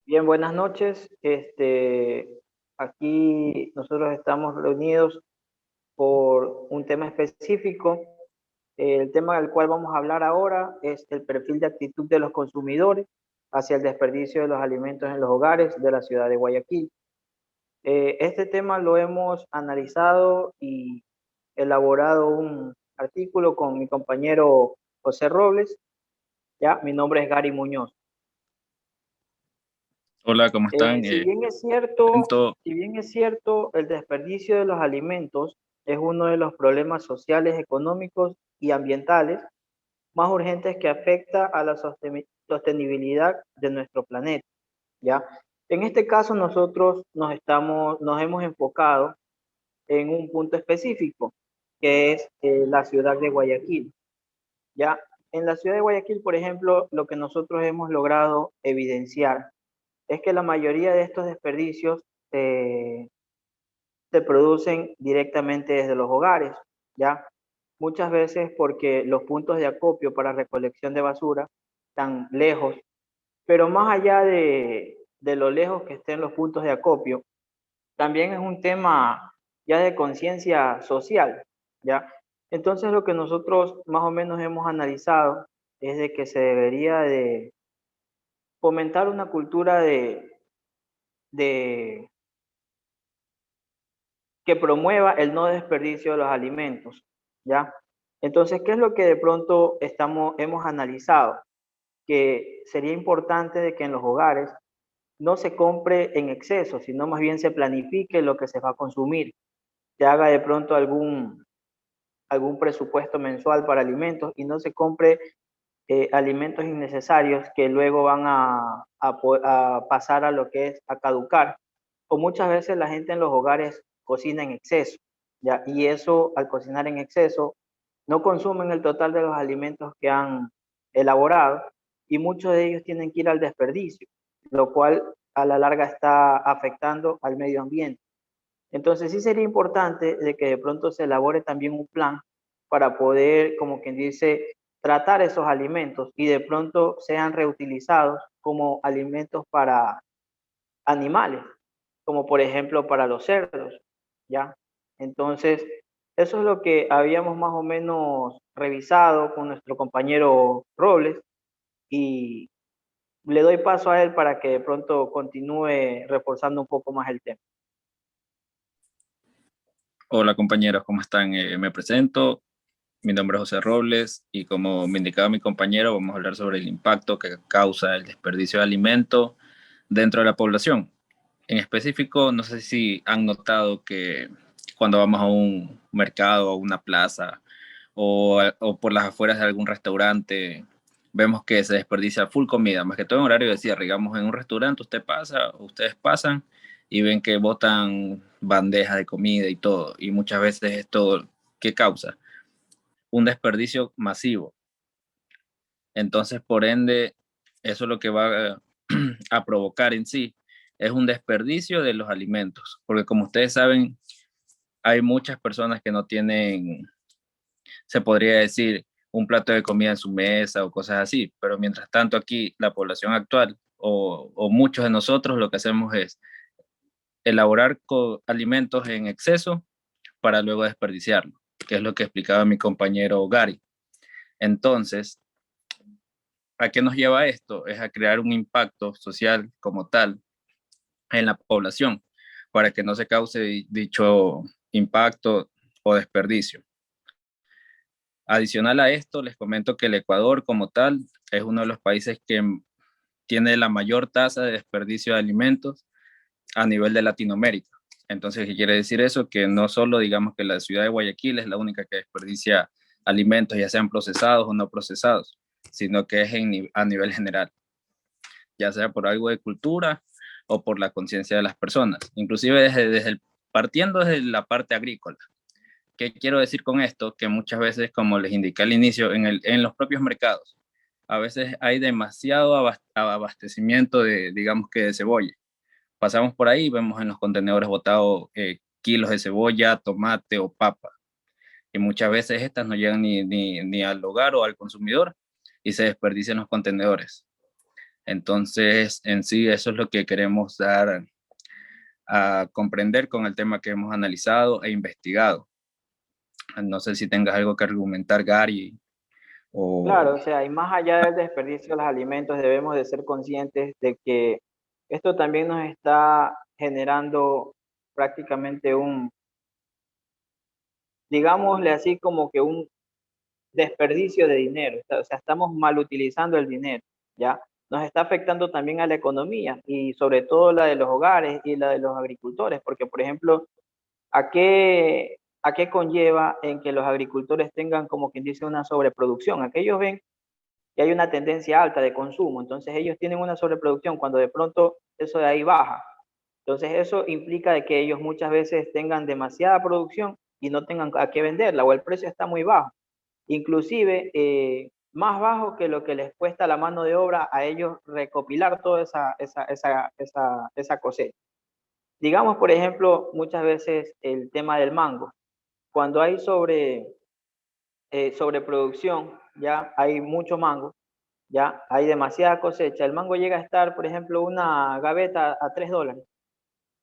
Bien, buenas noches. Aquí nosotros estamos reunidos por un tema específico. El tema del cual vamos a hablar ahora es el perfil de actitud de los consumidores hacia el desperdicio de los alimentos en los hogares de la ciudad de Guayaquil. Este tema lo hemos analizado y elaborado un artículo con mi compañero José Robles. Ya, mi nombre es Gary Muñoz. Hola, ¿cómo están? Si bien es cierto, Siento- si bien es cierto, el desperdicio de los alimentos es uno de los problemas sociales, económicos y ambientales más urgentes que afecta a la sostenibilidad de nuestro planeta, ¿ya? En este caso nosotros nos hemos enfocado en un punto específico, que es la ciudad de Guayaquil, ¿ya? En la ciudad de Guayaquil, por ejemplo, lo que nosotros hemos logrado evidenciar es que la mayoría de estos desperdicios se producen directamente desde los hogares, ¿ya? Muchas veces porque los puntos de acopio para recolección de basura están lejos, pero más allá de lo lejos que estén los puntos de acopio, también es un tema ya de conciencia social, ¿ya? Entonces lo que nosotros más o menos hemos analizado es de que se debería de fomentar una cultura de que promueva el no desperdicio de los alimentos, ¿ya? Entonces, ¿qué es lo que de pronto hemos analizado? Que sería importante de que en los hogares no se compre en exceso, sino más bien se planifique lo que se va a consumir, se haga de pronto algún presupuesto mensual para alimentos y no se compre alimentos innecesarios que luego van a pasar a lo que es a caducar. O muchas veces la gente en los hogares cocina en exceso, ¿ya? Y eso, al cocinar en exceso, no consumen el total de los alimentos que han elaborado y muchos de ellos tienen que ir al desperdicio, lo cual a la larga está afectando al medio ambiente. Entonces sí sería importante de que de pronto se elabore también un plan para poder, como quien dice, tratar esos alimentos y de pronto sean reutilizados como alimentos para animales, como por ejemplo para los cerdos, ¿ya? Entonces, eso es lo que habíamos más o menos revisado con nuestro compañero Robles y le doy paso a él para que de pronto continúe reforzando un poco más el tema. Hola compañeros, ¿cómo están? Me presento, mi nombre es José Robles y como me indicaba mi compañero, vamos a hablar sobre el impacto que causa el desperdicio de alimentos dentro de la población. En específico, no sé si han notado que cuando vamos a un mercado, a una plaza o por las afueras de algún restaurante, vemos que se desperdicia full comida, más que todo en horario de cierre. Digamos, en un restaurante usted pasa, ustedes pasan y ven que botan bandejas de comida y todo. Y muchas veces esto, ¿qué causa? Un desperdicio masivo. Entonces, por ende, eso es lo que va a provocar en sí, es un desperdicio de los alimentos. Porque como ustedes saben, hay muchas personas que no tienen, se podría decir, un plato de comida en su mesa o cosas así, pero mientras tanto aquí la población actual o muchos de nosotros lo que hacemos es elaborar alimentos en exceso para luego desperdiciarlo, que es lo que explicaba mi compañero Gary. Entonces, ¿a qué nos lleva esto? Es a crear un impacto social como tal en la población para que no se cause dicho impacto o desperdicio. Adicional a esto, les comento que el Ecuador como tal es uno de los países que tiene la mayor tasa de desperdicio de alimentos a nivel de Latinoamérica. Entonces, ¿qué quiere decir eso? Que no solo digamos que la ciudad de Guayaquil es la única que desperdicia alimentos, ya sean procesados o no procesados, sino que es a nivel general, ya sea por algo de cultura o por la conciencia de las personas, inclusive partiendo desde la parte agrícola. ¿Qué quiero decir con esto? Que muchas veces, como les indiqué al inicio, en los propios mercados, a veces hay demasiado abastecimiento de, digamos que de cebolla. Pasamos por ahí y vemos en los contenedores botados kilos de cebolla, tomate o papa. Y muchas veces estas no llegan ni al hogar o al consumidor y se desperdician en los contenedores. Entonces, en sí, eso es lo que queremos dar a comprender con el tema que hemos analizado e investigado. No sé si tengas algo que argumentar, Gary, o... Claro, o sea, y más allá del desperdicio de los alimentos, debemos de ser conscientes de que esto también nos está generando prácticamente digámosle así, como que un desperdicio de dinero. O sea, estamos mal utilizando el dinero, ¿ya? Nos está afectando también a la economía y sobre todo la de los hogares y la de los agricultores, porque, por ejemplo, ¿a qué conlleva en que los agricultores tengan, como quien dice, una sobreproducción? Aquellos ven que hay una tendencia alta de consumo, entonces ellos tienen una sobreproducción cuando de pronto eso de ahí baja. Entonces eso implica de que ellos muchas veces tengan demasiada producción y no tengan a qué venderla o el precio está muy bajo. Inclusive más bajo que lo que les cuesta la mano de obra a ellos recopilar toda esa cosecha. Digamos, por ejemplo, muchas veces el tema del mango. Cuando hay sobreproducción, ya hay mucho mango, ya hay demasiada cosecha. El mango llega a estar, por ejemplo, una gaveta a $3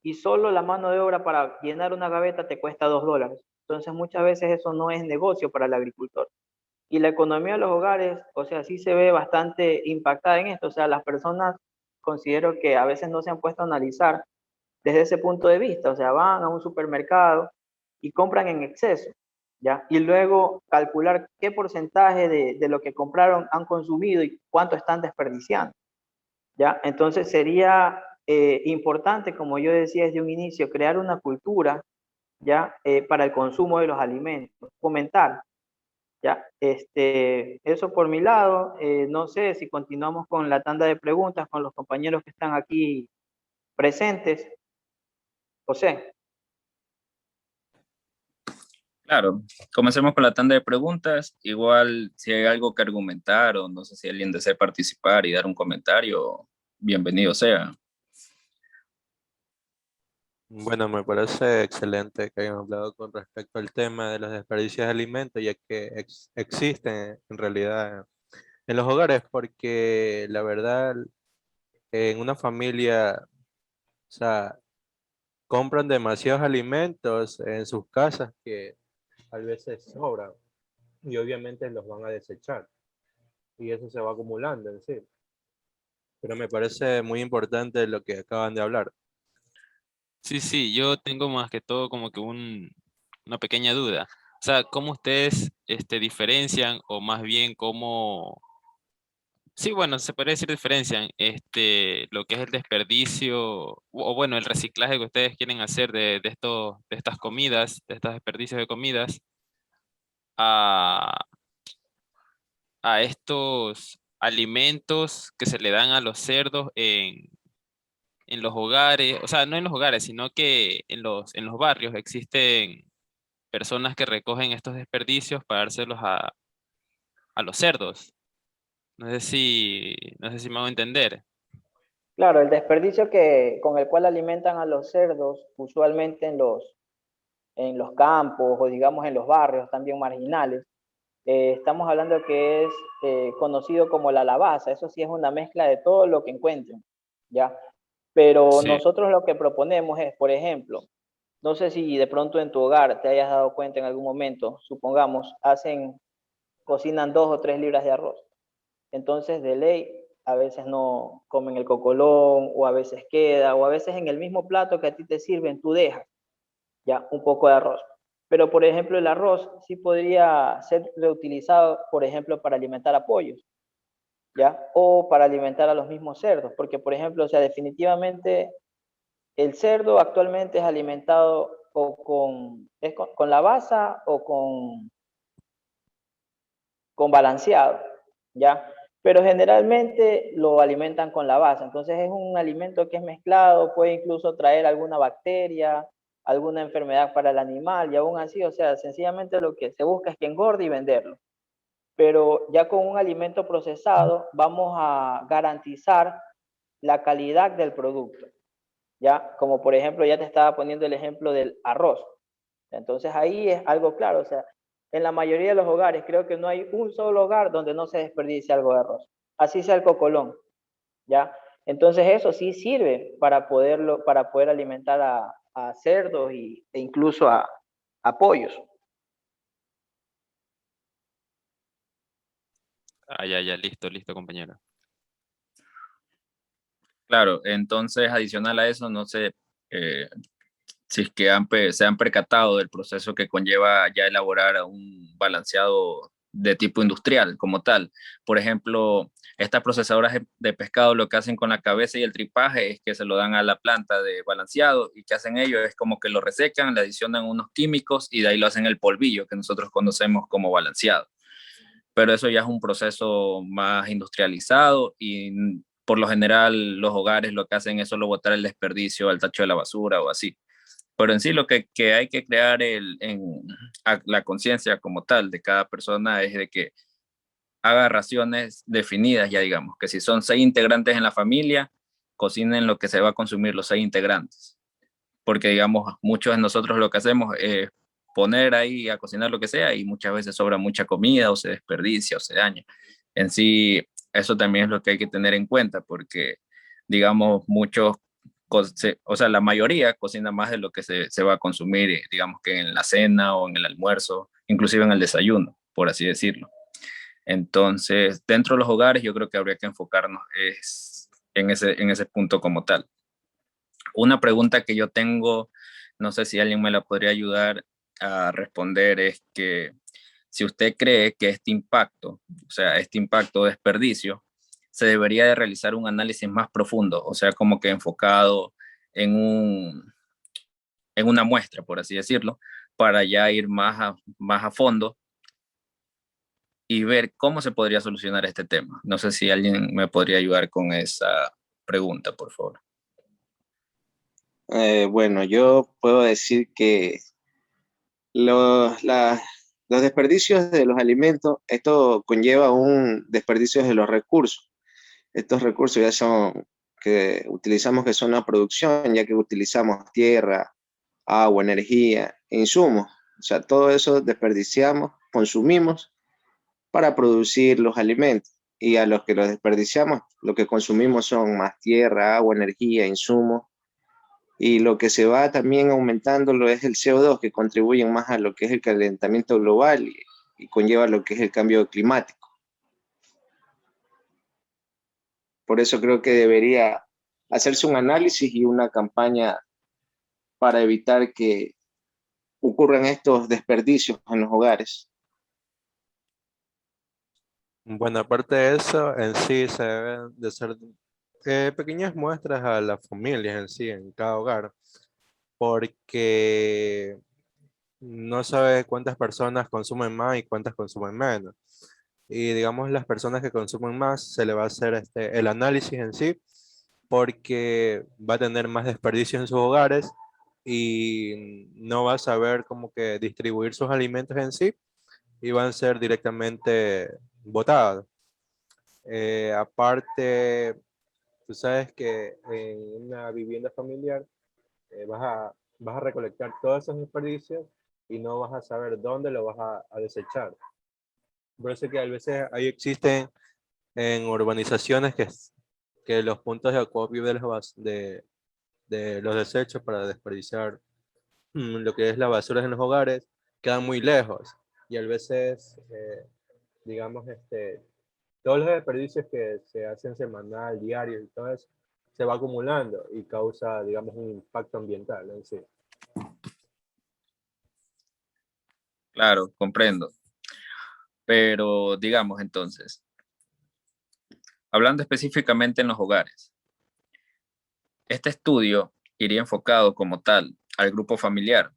y solo la mano de obra para llenar una gaveta te cuesta $2. Entonces muchas veces eso no es negocio para el agricultor. Y la economía de los hogares, o sea, sí se ve bastante impactada en esto. O sea, las personas considero que a veces no se han puesto a analizar desde ese punto de vista. O sea, van a un supermercado y compran en exceso, ¿ya? Y luego calcular qué porcentaje de lo que compraron han consumido y cuánto están desperdiciando, ¿ya? Entonces sería importante, como yo decía desde un inicio, crear una cultura, ¿ya? Para el consumo de los alimentos, fomentar, ¿ya? Eso por mi lado. No sé si continuamos con la tanda de preguntas con los compañeros que están aquí presentes. José. Claro, comencemos con la tanda de preguntas. Igual, si hay algo que argumentar o no sé si alguien desea participar y dar un comentario, bienvenido sea. Bueno, me parece excelente que hayan hablado con respecto al tema de los desperdicios de alimentos, ya que existen en realidad en los hogares, porque la verdad, en una familia, o sea, compran demasiados alimentos en sus casas que a veces sobran y obviamente los van a desechar y eso se va acumulando en sí. Pero me parece muy importante lo que acaban de hablar. Sí, sí, yo tengo más que todo como que una pequeña duda. O sea, ¿cómo ustedes diferencian o más bien cómo... Sí, bueno, se podría decir diferencian lo que es el desperdicio o bueno, el reciclaje que ustedes quieren hacer de estas comidas, de estos desperdicios de comidas a, a estos alimentos que se le dan a los cerdos en los hogares, o sea, no en los hogares, sino que en los barrios existen personas que recogen estos desperdicios para dárselos a los cerdos. No sé si me hago entender. Claro, el desperdicio con el cual alimentan a los cerdos, usualmente en los campos o digamos en los barrios también marginales, estamos hablando que es conocido como la lavaza. Eso sí es una mezcla de todo lo que encuentren, ¿ya? Pero Sí, nosotros lo que proponemos es, por ejemplo, no sé si de pronto en tu hogar te hayas dado cuenta en algún momento, supongamos, cocinan 2 o 3 libras de arroz. Entonces, de ley, a veces no comen el cocolón, o a veces queda, o a veces en el mismo plato que a ti te sirven, tú dejas ya un poco de arroz. Pero, por ejemplo, el arroz sí podría ser reutilizado, por ejemplo, para alimentar a pollos, ¿ya? O para alimentar a los mismos cerdos, porque, por ejemplo, o sea, definitivamente el cerdo actualmente es alimentado con la basa o con balanceado, ¿ya? Pero generalmente lo alimentan con la base. Entonces es un alimento que es mezclado, puede incluso traer alguna bacteria, alguna enfermedad para el animal y aún así, o sea, sencillamente lo que se busca es que engorde y venderlo. Pero ya con un alimento procesado vamos a garantizar la calidad del producto, ¿ya? Como por ejemplo, ya te estaba poniendo el ejemplo del arroz. Entonces ahí es algo claro, o sea, en la mayoría de los hogares creo que no hay un solo hogar donde no se desperdicie algo de arroz. Así sea el cocolón. ¿ya? Entonces eso sí sirve para poder alimentar a cerdos e incluso a pollos. Ah, ya, ya, listo, listo, compañero. Claro, entonces adicional a eso, no sé si es que se han percatado del proceso que conlleva ya elaborar un balanceado de tipo industrial como tal. Por ejemplo, estas procesadoras de pescado lo que hacen con la cabeza y el tripaje es que se lo dan a la planta de balanceado y que hacen ellos es como que lo resecan, le adicionan unos químicos y de ahí lo hacen el polvillo que nosotros conocemos como balanceado. Pero eso ya es un proceso más industrializado y por lo general los hogares lo que hacen es solo botar el desperdicio al tacho de la basura o así. Pero en sí lo que hay que crear la conciencia como tal de cada persona es de que haga raciones definidas, ya digamos, que si son 6 integrantes en la familia, cocinen lo que se va a consumir los 6 integrantes. Porque digamos, muchos de nosotros lo que hacemos es poner ahí a cocinar lo que sea y muchas veces sobra mucha comida o se desperdicia o se daña. En sí, eso también es lo que hay que tener en cuenta porque, digamos, o sea, la mayoría cocina más de lo que se va a consumir, digamos que en la cena o en el almuerzo, inclusive en el desayuno, por así decirlo. Entonces, dentro de los hogares yo creo que habría que enfocarnos en ese punto como tal. Una pregunta que yo tengo, no sé si alguien me la podría ayudar a responder, es que si usted cree que este impacto, o sea, este impacto de desperdicio, se debería de realizar un análisis más profundo, o sea, como que enfocado en en una muestra, por así decirlo, para ya ir más a fondo y ver cómo se podría solucionar este tema. No sé si alguien me podría ayudar con esa pregunta, por favor. Bueno, yo puedo decir que los desperdicios de los alimentos, esto conlleva un desperdicio de los recursos. Estos recursos ya son que utilizamos, que son la producción, ya que utilizamos tierra, agua, energía, insumos. O sea, todo eso desperdiciamos, consumimos para producir los alimentos. Y a los que los desperdiciamos, lo que consumimos son más tierra, agua, energía, insumos. Y lo que se va también aumentando lo es el CO2, que contribuye más a lo que es el calentamiento global y conlleva lo que es el cambio climático. Por eso creo que debería hacerse un análisis y una campaña para evitar que ocurran estos desperdicios en los hogares. Bueno, aparte de eso, en sí se deben de hacer pequeñas muestras a las familias en sí, en cada hogar, porque no sabe cuántas personas consumen más y cuántas consumen menos. Y digamos, las personas que consumen más, se le va a hacer el análisis en sí, porque va a tener más desperdicio en sus hogares y no va a saber cómo que distribuir sus alimentos en sí y van a ser directamente botados. Aparte, tú sabes que en una vivienda familiar vas a recolectar todos esos desperdicios y no vas a saber dónde lo vas a desechar. Por eso que a veces ahí existen en urbanizaciones que los puntos de acopio de los desechos para desperdiciar lo que es la basura en los hogares quedan muy lejos y a veces, digamos, todos los desperdicios que se hacen semanal, diario y todo eso se va acumulando y causa, digamos, un impacto ambiental en sí. Claro, comprendo. Pero digamos entonces, hablando específicamente en los hogares, este estudio iría enfocado como tal al grupo familiar,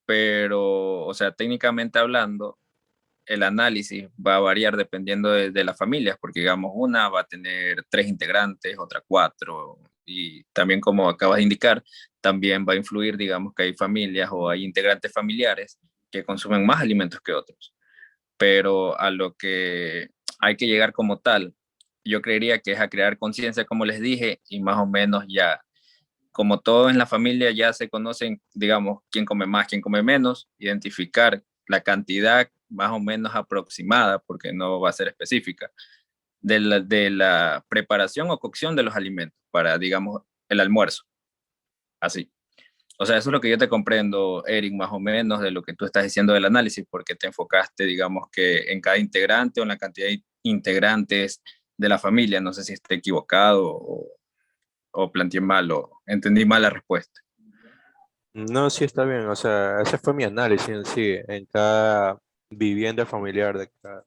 pero, o sea, técnicamente hablando, el análisis va a variar dependiendo de las familias, porque digamos, una va a tener 3 integrantes, otra 4, y también como acabas de indicar, también va a influir, digamos, que hay familias o hay integrantes familiares que consumen más alimentos que otros, pero a lo que hay que llegar como tal, yo creería que es a crear conciencia, como les dije, y más o menos ya, como todos en la familia ya se conocen, digamos, quién come más, quién come menos, identificar la cantidad más o menos aproximada, porque no va a ser específica, de la preparación o cocción de los alimentos para, digamos, el almuerzo. Así. O sea, eso es lo que yo te comprendo, Eric, más o menos de lo que tú estás diciendo del análisis, porque te enfocaste, digamos, que en cada integrante o en la cantidad de integrantes de la familia. No sé si esté equivocado o planteé mal o entendí mal la respuesta. No, sí está bien, o sea, ese fue mi análisis en sí, en cada vivienda familiar de cada.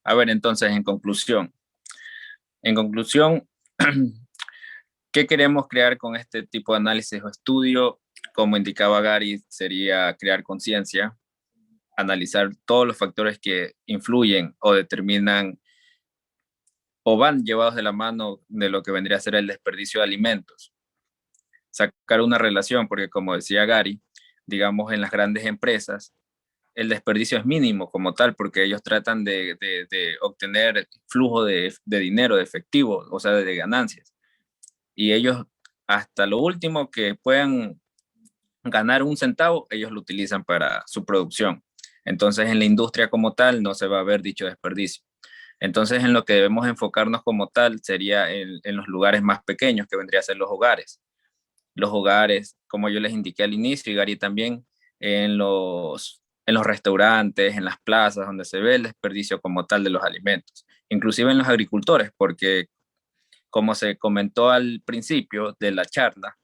A ver, entonces, en conclusión, ¿qué queremos crear con este tipo de análisis o estudio? Como indicaba Gary, sería crear conciencia, analizar todos los factores que influyen o determinan o van llevados de la mano de lo que vendría a ser el desperdicio de alimentos. Sacar una relación, porque como decía Gary, digamos en las grandes empresas, el desperdicio es mínimo como tal, porque ellos tratan de obtener flujo de dinero, de efectivo, o sea, de ganancias. Y ellos, hasta lo último que puedan ganar un centavo, ellos lo utilizan para su producción. Entonces, en la industria como tal, no se va a ver dicho desperdicio. Entonces, en lo que debemos enfocarnos como tal sería en los lugares más pequeños, que vendría a ser los hogares. Los hogares, como yo les indiqué al inicio, y Gary también, en los restaurantes, en las plazas, donde se ve el desperdicio como tal de los alimentos. Inclusive en los agricultores, porque como se comentó al principio de la charla,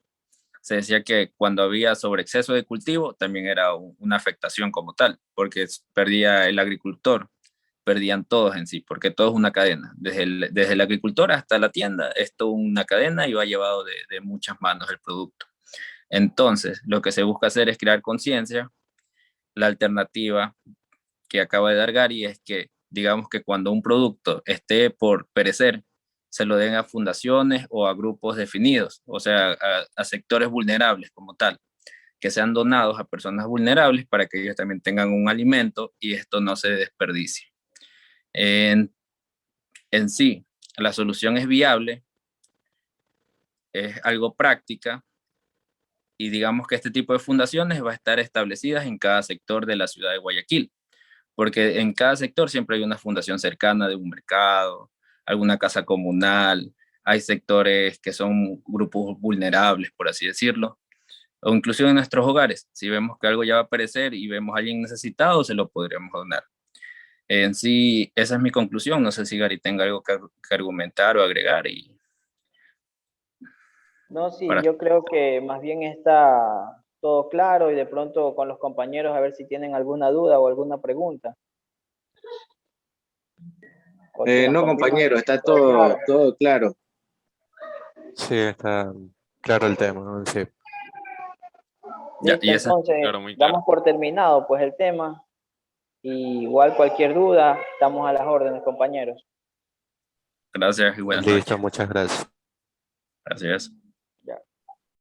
se decía que cuando había sobreexceso de cultivo también era una afectación como tal, porque perdía el agricultor, perdían todos en sí, porque todo es una cadena, desde el agricultor hasta la tienda, es toda una cadena y va llevado de muchas manos el producto. Entonces, lo que se busca hacer es crear conciencia. La alternativa que acaba de dar Gary es que, digamos que cuando un producto esté por perecer, se lo den a fundaciones o a grupos definidos, o sea, a sectores vulnerables como tal, que sean donados a personas vulnerables para que ellos también tengan un alimento y esto no se desperdicie. En, en sí, la solución es viable, es algo práctica y digamos que este tipo de fundaciones va a estar establecidas en cada sector de la ciudad de Guayaquil, porque en cada sector siempre hay una fundación cercana de un mercado, alguna casa comunal, hay sectores que son grupos vulnerables, por así decirlo, o incluso en nuestros hogares, si vemos que algo ya va a aparecer y vemos a alguien necesitado, se lo podríamos donar. En sí, esa es mi conclusión. No sé si Gary tenga algo que argumentar o agregar. No, sí, Para... yo creo que más bien está todo claro y de pronto con los compañeros a ver si tienen alguna duda o alguna pregunta. O si nos No, confirman compañero, que está todo claro. todo claro. Sí, está claro el tema, ¿no? Sí. Ya, Listo, y esa... entonces Claro, muy claro. damos por terminado pues el tema. Y igual cualquier duda, estamos a las órdenes, compañeros. Gracias y buenas Listo, noches. muchas gracias. Gracias.